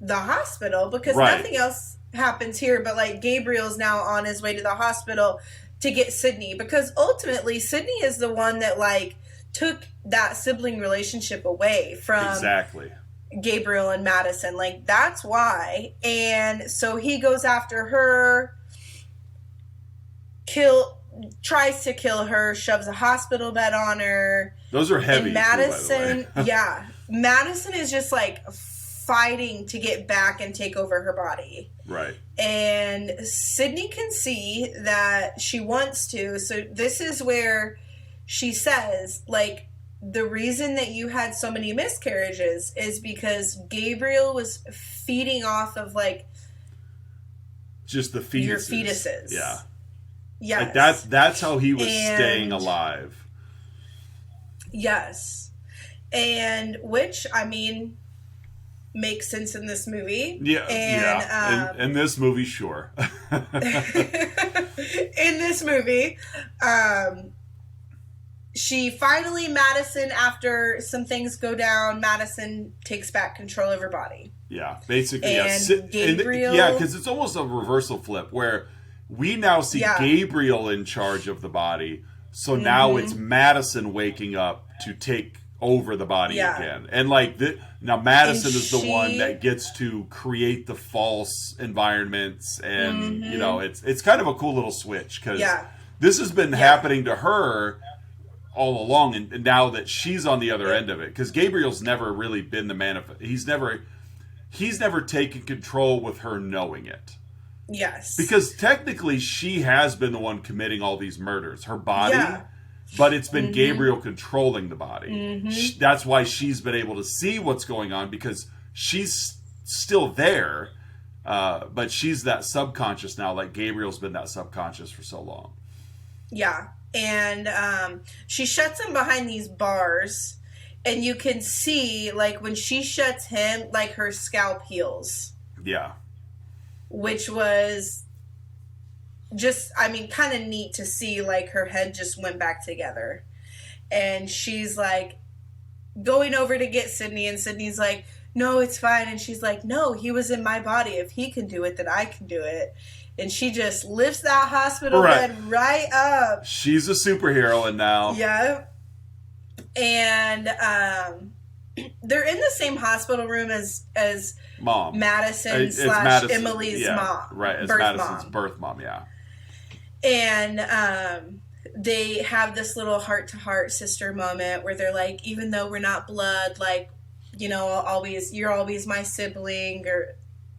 the hospital because Right. nothing else happens here. But like Gabriel's now on his way to the hospital to get Sydney because ultimately Sydney is the one that like took that sibling relationship away from Exactly. Gabriel and Madison. Like that's why. And so he goes after her, tries to kill her, shoves a hospital bed on her. Those are heavy. And Madison, too, by the way. yeah. Madison is just like fighting to get back and take over her body. Right. And Sydney can see that she wants to. So this is where she says, like, the reason that you had so many miscarriages is because Gabriel was feeding off of, like, just the fetuses. your fetuses. Yeah. Yes. Like that's how he was staying alive. Yes. And which, I mean, makes sense in this movie. Yeah. And, in this movie, sure. in this movie, she finally, Madison, after some things go down, Madison takes back control of her body. Yeah, basically. And Gabriel... yeah, because it's almost a reversal flip where we now see Gabriel in charge of the body. So now it's Madison waking up to take over the body again. And like, now Madison is the one that gets to create the false environments. And, you know, it's kind of a cool little switch because this has been happening to her all along, and now that she's on the other end of it, because Gabriel's never really been the manifest. He's never taken control with her knowing it. Yes, because technically she has been the one committing all these murders, her body, but it's been Gabriel controlling the body. That's why she's been able to see what's going on because she's still there, but she's that subconscious now. Like Gabriel's been that subconscious for so long. Yeah. And she shuts him behind these bars, and you can see, like, when she shuts him, like, her scalp heals. Yeah. Which was just, I mean, kind of neat to see, like, her head just went back together. And she's, like, going over to get Sydney, and Sydney's like, no, it's fine. And she's like, no, he was in my body. If he can do it, then I can do it. And she just lifts that hospital bed right up. She's a superhero, and now... Yeah. And they're in the same hospital room as Mom. Madison / Madison, Emily's mom. Right, as Madison's birth mom, yeah. And they have this little heart-to-heart sister moment where they're like, even though we're not blood, like, you know, you're always my sibling, or...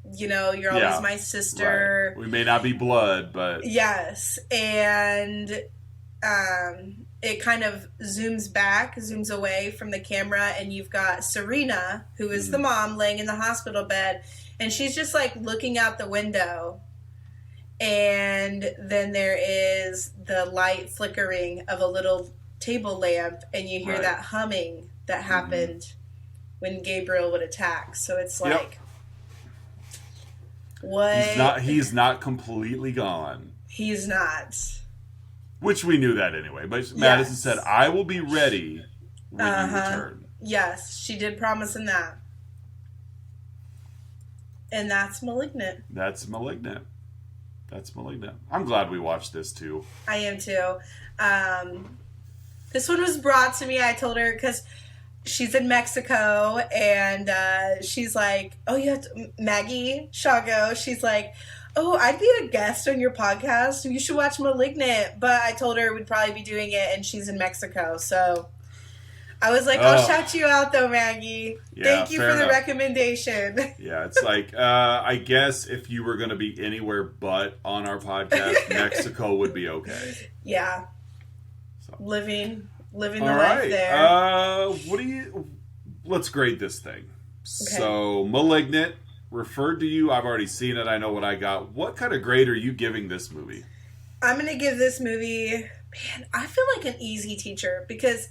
You know, you're always my sister. Right. We may not be blood, but... Yes. And it kind of zooms away from the camera, and you've got Serena, who is the mom, laying in the hospital bed, and she's just, like, looking out the window. And then there is the light flickering of a little table lamp, and you hear that humming that happened when Gabriel would attack. So it's like... Yep. What? He's not completely gone. He's not. Which we knew that anyway. But Madison said, I will be ready when you return. Yes, she did promise him that. And that's Malignant. That's Malignant. I'm glad we watched this too. I am too. This one was brought to me. I told her because she's in Mexico, and she's like, oh, you have to, Maggie Shago, she's like, oh, I'd be a guest on your podcast. You should watch Malignant. But I told her we'd probably be doing it, and she's in Mexico. So I was like, I'll shout you out, though, Maggie. Yeah, thank you for the enough. recommendation. Yeah, it's like, I guess if you were going to be anywhere but on our podcast, Mexico would be okay. Yeah. So. Living the All life right. there. Let's grade this thing. Okay. So, Malignant, referred to you. I've already seen it. I know what I got. What kind of grade are you giving this movie? I'm going to give this movie, man, I feel like an easy teacher because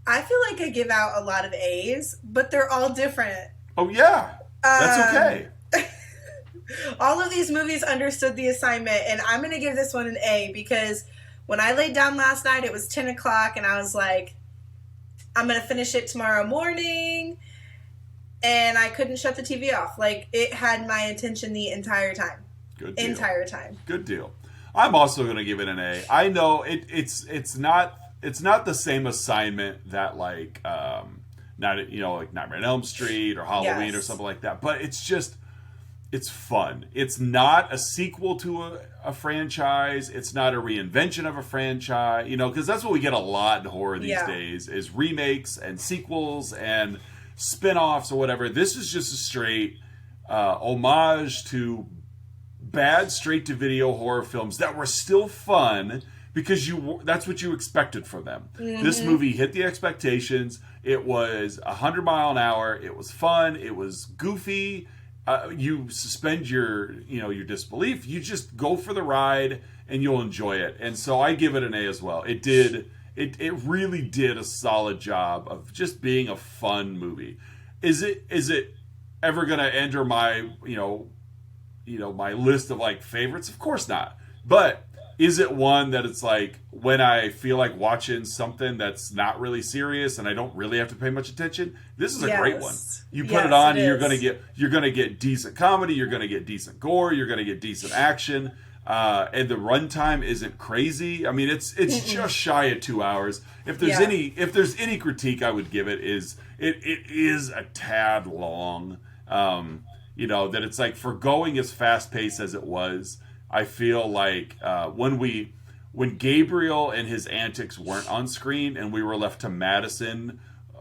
I feel like I give out a lot of A's, but they're all different. Oh, yeah. That's okay. All of these movies understood the assignment, and I'm going to give this one an A because when I laid down last night, it was 10 o'clock, and I was like, I'm going to finish it tomorrow morning. and I couldn't shut the TV off. Like, it had my attention the entire time. Good deal. Entire time. Good deal. I'm also going to give it an A. I know it's not the same assignment that like not like Nightmare on Elm Street or Halloween or something like that, but it's fun. It's not a sequel to a franchise. It's not a reinvention of a franchise, because that's what we get a lot in horror these days is remakes and sequels and spin-offs or whatever. This is just a straight homage to bad straight-to-video horror films that were still fun because that's what you expected from them. Mm-hmm. This movie hit the expectations. It was 100 mile an hour. It was fun. It was goofy. You suspend your disbelief. You just go for the ride and you'll enjoy it. And so I give it an A as well. It really did a solid job of just being a fun movie. Is it ever going to enter my my list of like favorites? Of course not. But is it one that it's like when I feel like watching something that's not really serious and I don't really have to pay much attention? This is a great one. You put it on and you're gonna get decent comedy, you're gonna get decent gore, you're gonna get decent action, and the runtime isn't crazy. I mean, it's just shy of 2 hours. If there's any critique I would give it is it is a tad long. That it's like for going as fast paced as it was. I feel like when Gabriel and his antics weren't on screen and we were left to Madison,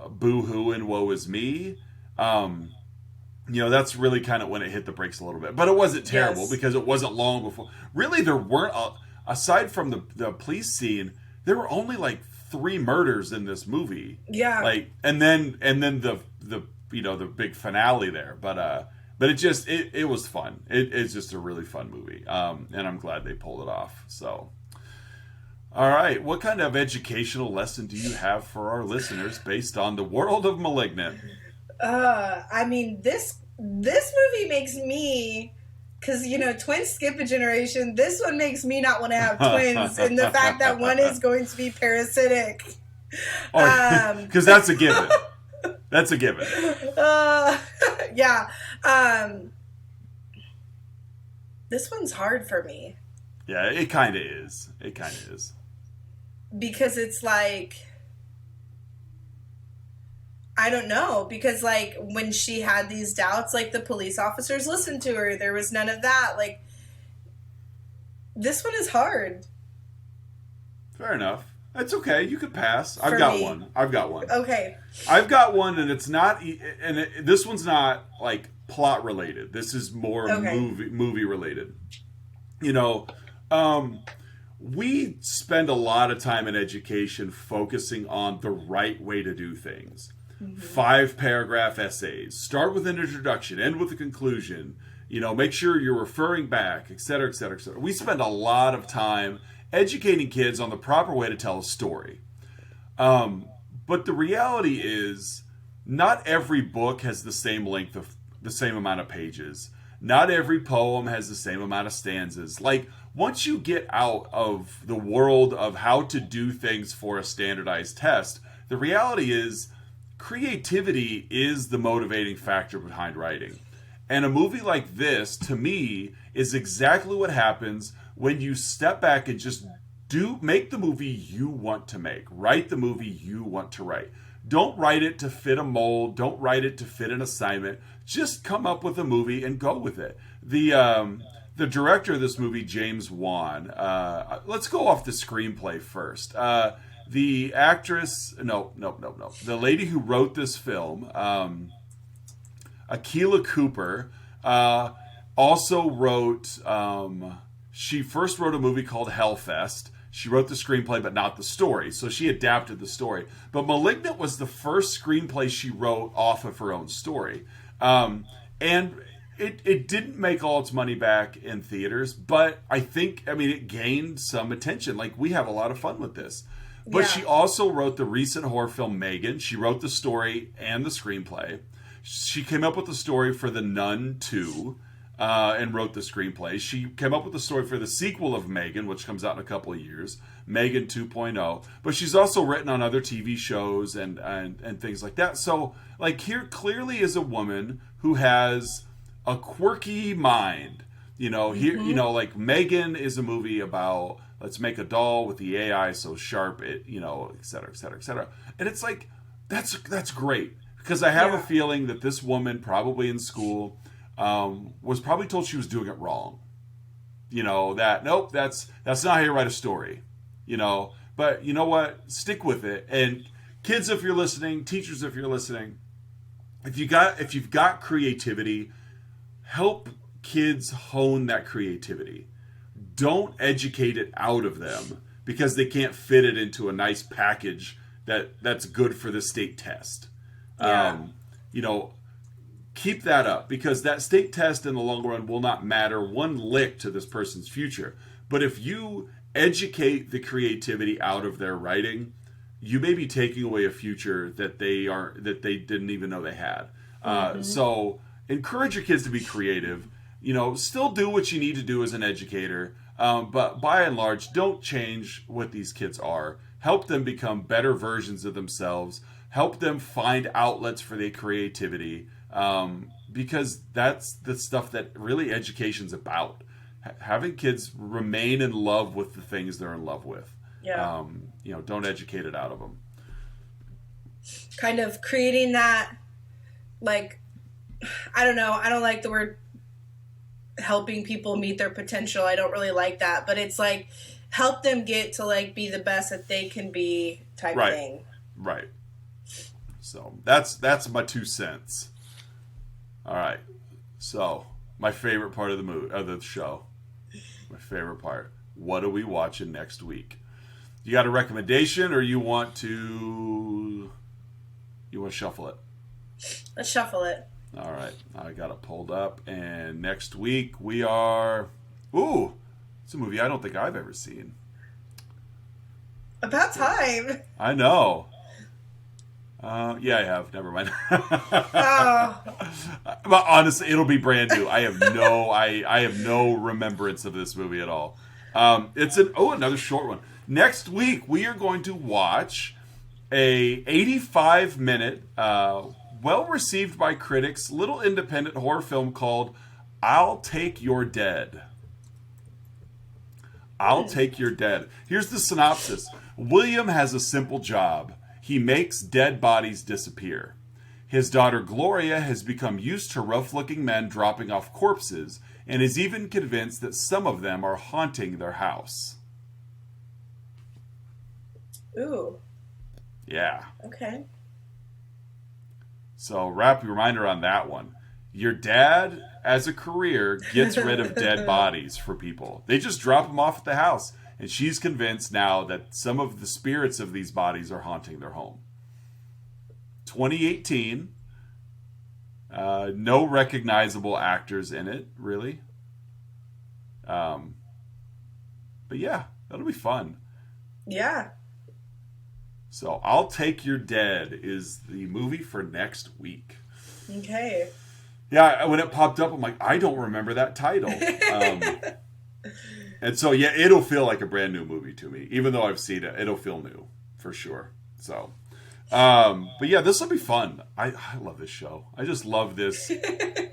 boo-hoo and woe is me, that's really kind of when it hit the brakes a little bit. But it wasn't terrible because it wasn't long before. Really, there weren't, aside from the police scene, there were only like 3 murders in this movie. Yeah. Like, and then the big finale there. But it was fun. It's just a really fun movie. And I'm glad they pulled it off. So, all right. What kind of educational lesson do you have for our listeners based on the world of Malignant? I mean, this movie makes me, because, twins skip a generation. This one makes me not want to have twins. And the fact that one is going to be parasitic. Because that's a given. That's a given. Yeah. This one's hard for me. Yeah, it kind of is. Because it's like, I don't know. Because like when she had these doubts, like the police officers listened to her. There was none of that. Like, this one is hard. Fair enough. That's okay. You could pass. I've got one. Okay. I've got one, and it's not. This one's not like plot related. This is more movie related. We spend a lot of time in education focusing on the right way to do things. Mm-hmm. 5-paragraph essays. Start with an introduction, end with a conclusion. Make sure you're referring back, et cetera, et cetera, et cetera. We spend a lot of time educating kids on the proper way to tell a story. But the reality is, not every book has the same amount of pages. Not every poem has the same amount of stanzas. Like, once you get out of the world of how to do things for a standardized test, the reality is creativity is the motivating factor behind writing. And a movie like this, to me, is exactly what happens when you step back and just make the movie you want to make. Write the movie you want to write. Don't write it to fit a mold. Don't write it to fit an assignment. Just come up with a movie and go with it. The director of this movie, James Wan, let's go off the screenplay first. The actress, the lady who wrote this film, Akilah Cooper, also wrote, she first wrote a movie called Hellfest. She wrote the screenplay, but not the story. So she adapted the story. But Malignant was the first screenplay she wrote off of her own story. And it didn't make all its money back in theaters, but it gained some attention. Like, we have a lot of fun with this. But she also wrote the recent horror film Megan. She wrote the story and the screenplay. She came up with the story for The Nun 2. and wrote the screenplay. She came up with the story for the sequel of Megan, which comes out in a couple of years, Megan 2.0. But she's also written on other TV shows and things like that. So, like, here clearly is a woman who has a quirky mind. Here, like Megan is a movie about let's make a doll with the AI so sharp, et cetera, et cetera, et cetera. And it's like, that's great. Because I have a feeling that this woman, probably in school, was probably told she was doing it wrong. Nope, that's not how you write a story. But you know what? Stick with it. And kids, if you're listening, teachers, if you're listening, if you've got creativity, help kids hone that creativity. Don't educate it out of them because they can't fit it into a nice package that's good for the state test. Yeah. Keep that up because that state test in the long run will not matter one lick to this person's future. But if you educate the creativity out of their writing, you may be taking away a future that they didn't even know they had. So encourage your kids to be creative. Still do what you need to do as an educator, but by and large, don't change what these kids are. Help them become better versions of themselves. Help them find outlets for their creativity, because that's the stuff that really education's about. Having kids remain in love with the things they're in love with. Yeah. Don't educate it out of them. Kind of creating that, like, I don't know. I don't like the word helping people meet their potential. I don't really like that, but it's like help them get to like be the best that they can be type thing. Right. So that's my 2 cents. All right. So my favorite part of the show. My favorite part. What are we watching next week? You got a recommendation, or you want to shuffle it? Let's shuffle it. All right, I got it pulled up, and next week we are. Ooh, it's a movie I don't think I've ever seen. About time. I know. Yeah, I have. Never mind. Oh. But honestly, it'll be brand new. I have no remembrance of this movie at all. It's another short one. Next week we are going to watch a 85-minute, well received by critics, little independent horror film called "I'll Take Your Dead." I'll Take Your Dead. Here's the synopsis. William has a simple job. He makes dead bodies disappear. His daughter Gloria has become used to rough-looking men dropping off corpses and is even convinced that some of them are haunting their house. Ooh. Yeah. Okay. So wrap your reminder on that one. Your dad, as a career, gets rid of dead bodies for people. They just drop them off at the house. And she's convinced now that some of the spirits of these bodies are haunting their home. 2018. No recognizable actors in it, really. But yeah, that'll be fun. Yeah. So I'll Take Your Dead is the movie for next week. Okay. Yeah, when it popped up, I'm like, I don't remember that title. And so, yeah, it'll feel like a brand new movie to me. Even though I've seen it, it'll feel new, for sure. So, but yeah, this will be fun. I love this show. I just love this.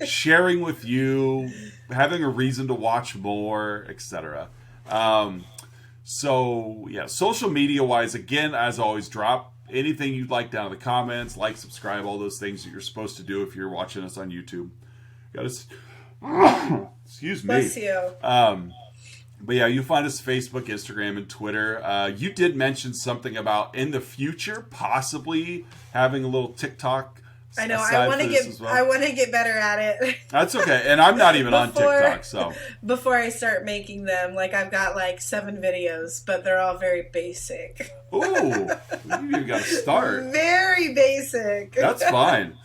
Sharing with you, having a reason to watch more, etc. So, yeah, social media-wise, again, as always, drop anything you'd like down in the comments. Like, subscribe, all those things that you're supposed to do if you're watching us on YouTube. Excuse me. Bless you. But yeah, you find us Facebook, Instagram, and Twitter. You did mention something about in the future possibly having a little TikTok. I know. I want to get better at it. That's okay, and I'm not even on TikTok. So before I start making them, like I've got like 7 videos, but they're all very basic. Ooh, you got to start. Very basic. That's fine.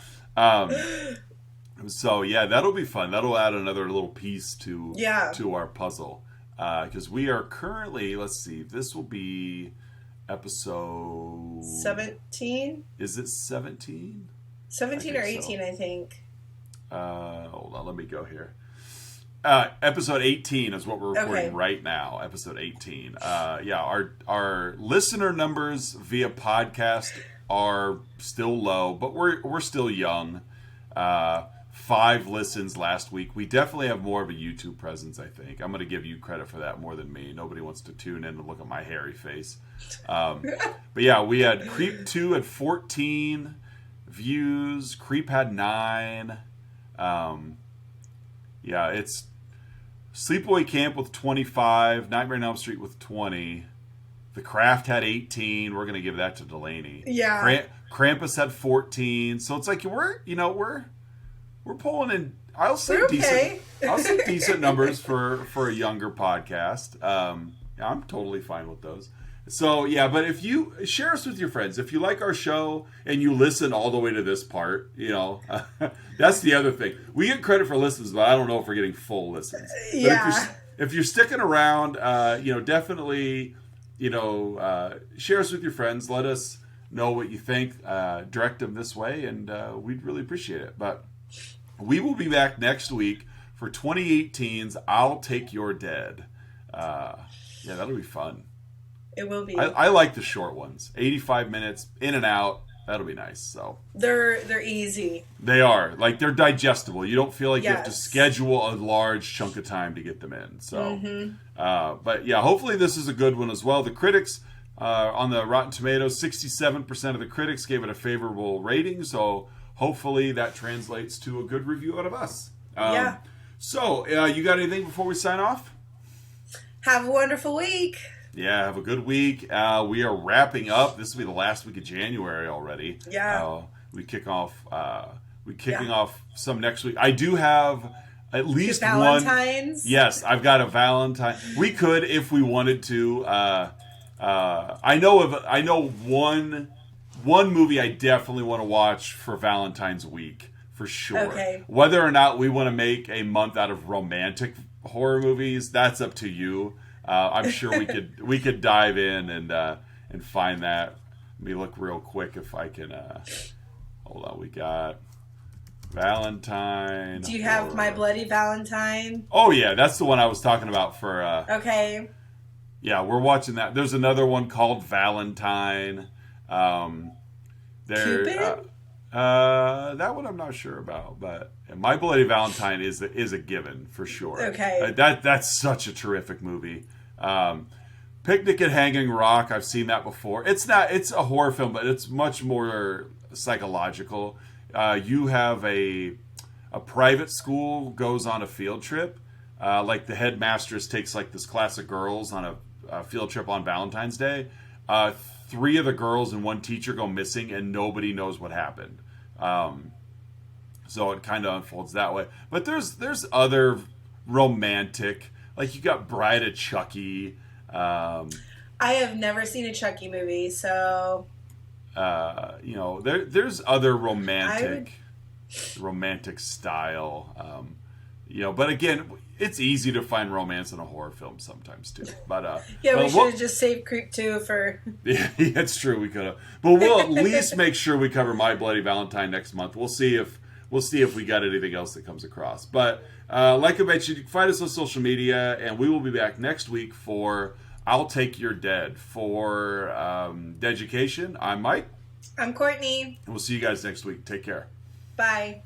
So yeah, that'll be fun. That'll add another little piece to our puzzle. Because we are currently, let's see, this will be episode 17. Is it 17? 17 or 18, so. I think. Hold on, let me go here. Episode 18 is what we're recording Okay. right now. Episode 18. Our listener numbers via podcast are still low, but we're still young. 5 listens last week. We definitely have more of a YouTube presence, I think. I'm going to give you credit for that more than me. Nobody wants to tune in and look at my hairy face. But yeah, we had Creep 2 at 14 views. Creep had 9. It's Sleepaway Camp with 25. Nightmare on Elm Street with 20. The Craft had 18. We're going to give that to Delaney. Yeah. Krampus had 14. So it's like we're pulling in. I'll say We're okay. decent numbers for a younger podcast. I'm totally fine with those. So yeah, but if you share us with your friends, if you like our show and you listen all the way to this part, that's the other thing. We get credit for listens, but I don't know if we're getting full listens. Yeah. But if you're sticking around, definitely, share us with your friends. Let us know what you think. Direct them this way, and we'd really appreciate it. But we will be back next week for 2018's I'll Take Your Dead. That'll be fun. It will be. I like the short ones. 85 minutes, in and out. That'll be nice. So They're easy. they are. Like, they're digestible. You don't feel like you have to Yes. schedule a large chunk of time to get them in. So, but yeah, hopefully this is a good one as well. The critics on the Rotten Tomatoes, 67% of the critics gave it a favorable rating. So hopefully that translates to a good review out of us. Yeah. So, you got anything before we sign off? Have a wonderful week. Yeah, have a good week. We are wrapping up. This will be the last week of January already. Yeah. We kick off. Kicking off some next week. I do have at least Valentine's. one. Yes, I've got a Valentine. We could, if we wanted to. I know one movie I definitely want to watch for Valentine's week for sure. Okay. Whether or not we want to make a month out of romantic horror movies, that's up to you. I'm sure we could dive in and find that. Let me look real quick if I can. Hold on, we got Valentine. Do you have My Bloody Valentine? Oh yeah, that's the one I was talking about for. Okay. Yeah, we're watching that. There's another one called Valentine. Cupid? That one I'm not sure about, but My Bloody Valentine is a given for sure. Okay. That's such a terrific movie. Picnic at Hanging Rock, I've seen that before. It's a horror film, but it's much more psychological. You have a private school goes on a field trip. Like the headmistress takes like this class of girls on a field trip on Valentine's Day. 3 of the girls and 1 teacher go missing, and nobody knows what happened. So it kind of unfolds that way. But there's other romantic, like you got Bride of Chucky. I have never seen a Chucky movie, so There's other romantic style. But again, it's easy to find romance in a horror film sometimes too. But we should have just saved Creep 2 for. Yeah, it's true. We could have, but we'll at least make sure we cover My Bloody Valentine next month. We'll see if we got anything else that comes across. But like I mentioned, you can find us on social media, and we will be back next week for I'll Take Your Dead. For Deducation, I'm Mike. I'm Courtney. And we'll see you guys next week. Take care. Bye.